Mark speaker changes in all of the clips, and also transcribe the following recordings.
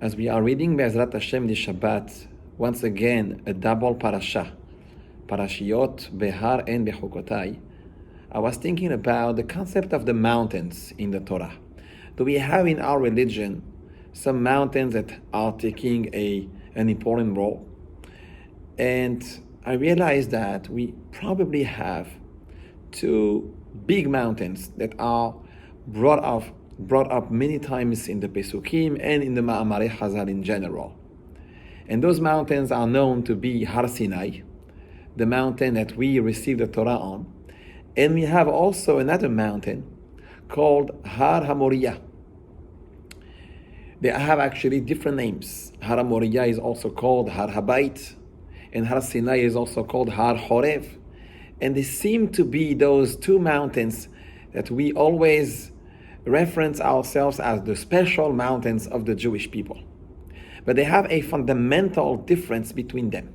Speaker 1: As we are reading Be'ezrat Hashem this Shabbat, once again a double parasha, Parashiot, Behar and Bechukotai, I was thinking about the concept of the mountains in the Torah. Do we have in our religion some mountains that are taking an important role? And I realized that we probably have two big mountains that are brought up many times in the Pesukim and in the Ma'amarei Chazal in general. And those mountains are known to be Har Sinai, the mountain that we received the Torah on. And we have also another mountain called Har HaMoriah. They have actually different names. Har HaMoriah is also called Har Habayit, and Har Sinai is also called Har Horev. And they seem to be those two mountains that we always reference ourselves as the special mountains of the Jewish people. But they have a fundamental difference between them.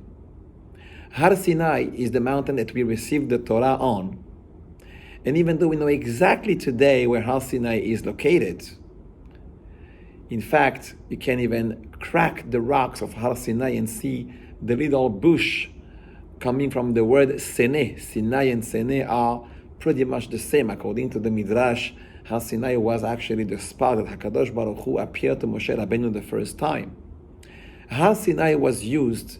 Speaker 1: Har Sinai is the mountain that we received the Torah on. And even though we know exactly today where Har Sinai is located, in fact, you can even crack the rocks of Har Sinai and see the little bush coming from the word Seneh. Sinai and Seneh are pretty much the same. According to the Midrash, Har Sinai was actually the spot that HaKadosh Baruch Hu appeared to Moshe Rabbeinu the first time. Har Sinai was used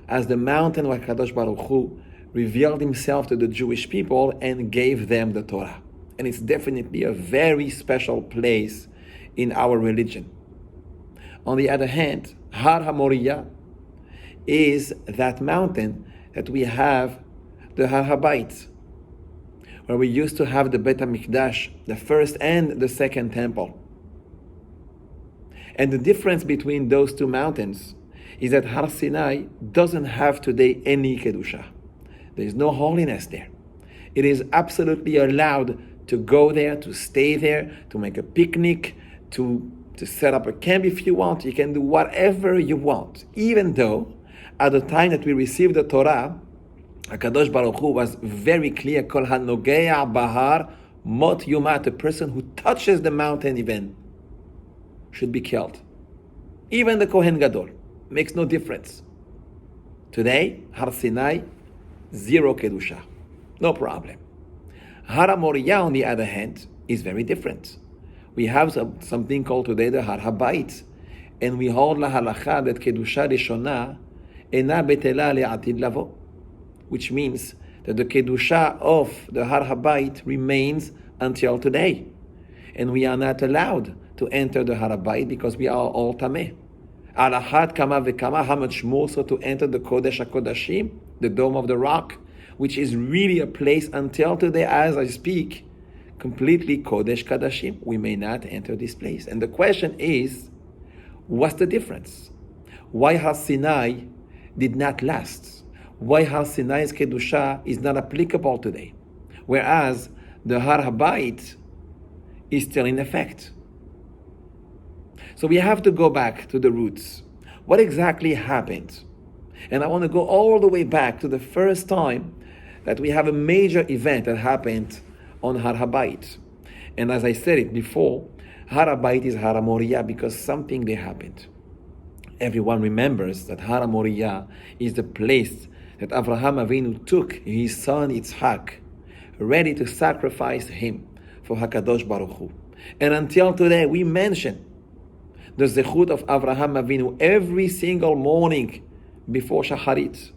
Speaker 1: as the mountain where HaKadosh Baruch Hu revealed himself to the Jewish people and gave them the Torah. And it's definitely a very special place in our religion. On the other hand, Har HaMoriah is that mountain that we have the Har Habayit, where we used to have the Bet HaMikdash, the first and the second temple. And the difference between those two mountains is that Har Sinai doesn't have today any Kedusha. There is no holiness there. It is absolutely allowed to go there, to stay there, to make a picnic, to set up a camp if you want. You can do whatever you want. Even though at the time that we received the Torah, HaKadosh Baruch Hu was very clear, Kol hanogea bahar mot yumat, a person who touches the mountain even should be killed. Even the Kohen Gadol, makes no difference. Today, Har Sinai, zero Kedusha, no problem. Har HaMoriah, on the other hand, is very different. We have something called today the Har Habayit, and we hold la halacha that Kedusha Rishona ena betela le'atid lavo, which means that the Kedusha of the Har Habayit remains until today. And we are not allowed to enter the Har Habayit because we are all Tameh. Alachat kama vekama, how much more so to enter the Kodesh HaKodashim, the Dome of the Rock, which is really a place until today, as I speak, completely Kodesh Kadashim. We may not enter this place. And the question is, what's the difference? Why Har Sinai did not last? Why Har Sinai's Kedusha is not applicable today, whereas the Har Habayit is still in effect? So we have to go back to the roots. What exactly happened? And I want to go all the way back to the first time that we have a major event that happened on Har Habayit. And as I said it before, Har Habayit is Har HaMoriah because something there happened. Everyone remembers that Har HaMoriah is the place that Avraham Avinu took his son Yitzhak, ready to sacrifice him for HaKadosh Baruch Hu. And until today, we mention the zechut of Avraham Avinu every single morning before Shacharit.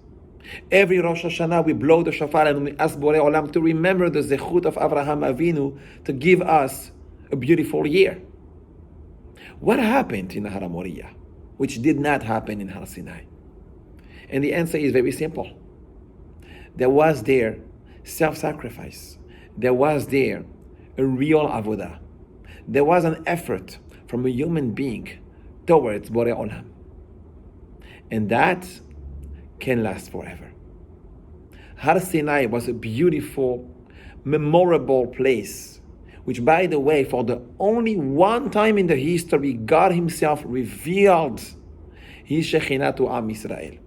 Speaker 1: Every Rosh Hashanah we blow the shofar and we ask Borei Olam to remember the zechut of Avraham Avinu to give us a beautiful year. What happened in Har HaMoriah, which did not happen in Har Sinai? And the answer is very simple. There was there self-sacrifice. There was there a real avodah. There was an effort from a human being towards Borei Olam. And that can last forever. Har Sinai was a beautiful, memorable place, which, by the way, for the only one time in the history, God himself revealed his Shekhinah to Am Yisrael.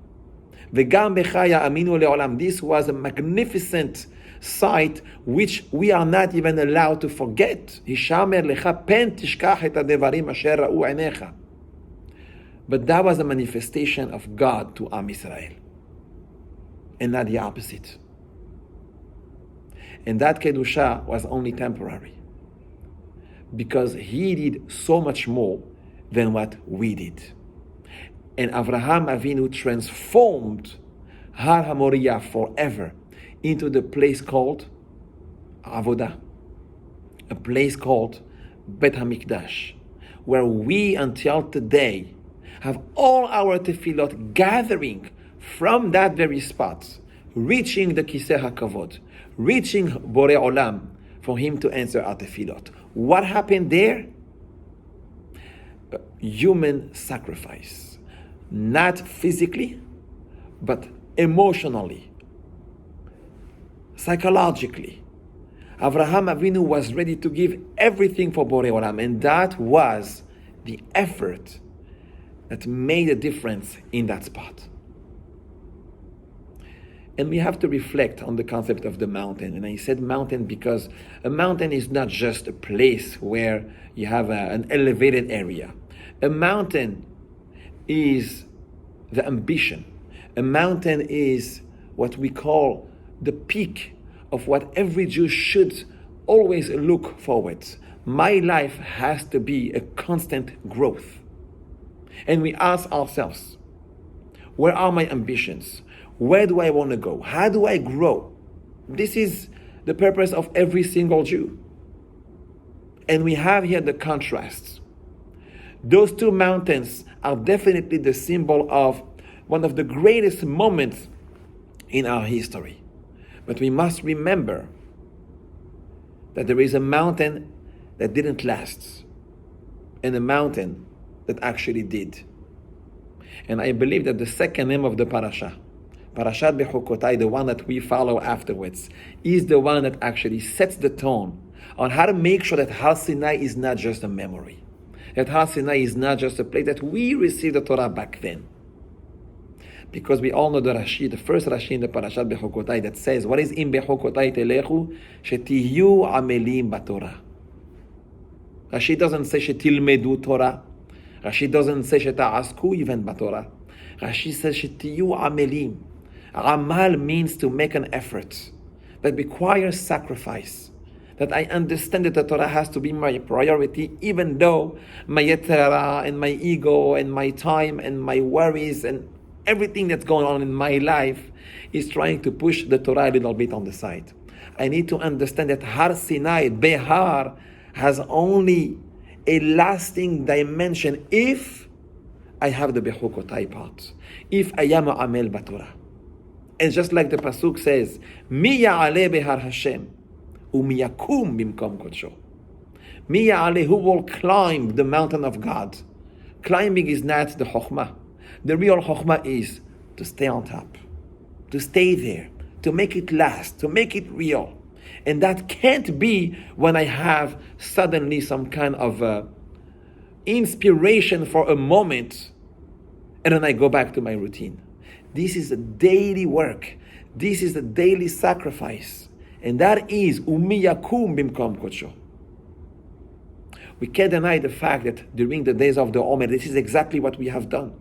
Speaker 1: V'gam becha ya'aminu le'olam. This was a magnificent sight which we are not even allowed to forget. Hishamer lecha pen tishkach et hadevarim asher ra'u einecha. But that was a manifestation of God to Am Israel, and not the opposite. And that Kedusha was only temporary, because he did so much more than what we did. And Avraham Avinu transformed Har HaMoriah forever into the place called Avodah, a place called Bet HaMikdash, where we until today have all our tefillot gathering from that very spot, reaching the Kiseh HaKavod, reaching Borei Olam, for him to answer our tefillot. What happened there? Human sacrifice. Not physically, but emotionally, psychologically. Avraham Avinu was ready to give everything for Borei Olam, and that was the effort that made a difference in that spot. And we have to reflect on the concept of the mountain. And I said mountain because a mountain is not just a place where you have an elevated area. A mountain is the ambition. A mountain is what we call the peak of what every Jew should always look forward. My life has to be a constant growth. And we ask ourselves, where are my ambitions? Where do I want to go? How do I grow? This is the purpose of every single Jew. And we have here the contrasts. Those two mountains are definitely the symbol of one of the greatest moments in our history. But we must remember that there is a mountain that didn't last, and a mountain that actually did. And I believe that the second name of the Parashat Bechukotai, the one that we follow afterwards, is the one that actually sets the tone on how to make sure that Har Sinai is not just a memory. That Har Sinai is not just a place that we received the Torah back then. Because we all know the Rashi, the first Rashi in the Parashat Bechukotai, that says, what is in Bechukotai telechu? Shetiyu amelim batorah. Rashi doesn't say shetilmedu Torah. Rashi doesn't say sheta'asku even batorah. Rashi says shetiyu amelim. Amal means to make an effort that requires sacrifice. That I understand that the Torah has to be my priority, even though my yetera and my ego and my time and my worries and everything that's going on in my life is trying to push the Torah a little bit on the side. I need to understand that Har Sinai, Behar, has only a lasting dimension if I have the Bechukotai part. If I am a Amel Batorah. And just like the Pasuk says, Mi ya'aleh behar Hashem, u'mi yakum bimkom kodsho. Mi ya'aleh, who will climb the mountain of God. Climbing is not the Chokhmah. The real Chokhmah is to stay on top, to stay there, to make it last, to make it real. And that can't be when I have suddenly some kind of inspiration for a moment and then I go back to my routine. This is a daily work. This is a daily sacrifice. And that is Umi Yakum Bimkom Kodsho. We can't deny the fact that during the days of the Omer, this is exactly what we have done.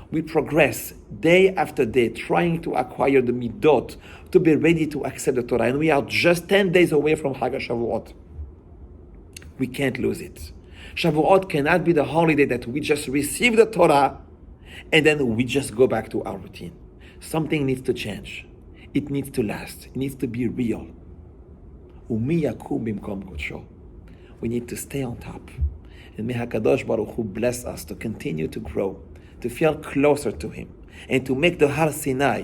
Speaker 1: We progress day after day, trying to acquire the midot to be ready to accept the Torah. And we are just 10 days away from Chag HaShavuot. We can't lose it. Shavuot cannot be the holiday that we just receive the Torah and then we just go back to our routine. Something needs to change. It needs to last. It needs to be real. Umi yakum bimkom kodsho. We need to stay on top. And may HaKadosh Baruch Hu bless us to continue to grow, to feel closer to Him, and to make the Har Sinai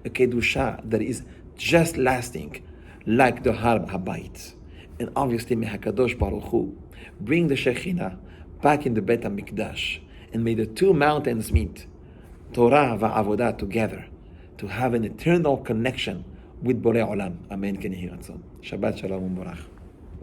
Speaker 1: a Kedusha that is just lasting like the Har Habayit. And obviously may HaKadosh Baruch Hu bring the Shekhinah back in the Bet HaMikdash, and may the two mountains meet, Torah va'avodah, together, to have an eternal connection with Borei Olam. Amen. Ken Yehi Ratzon. Shabbat Shalom U'Barach.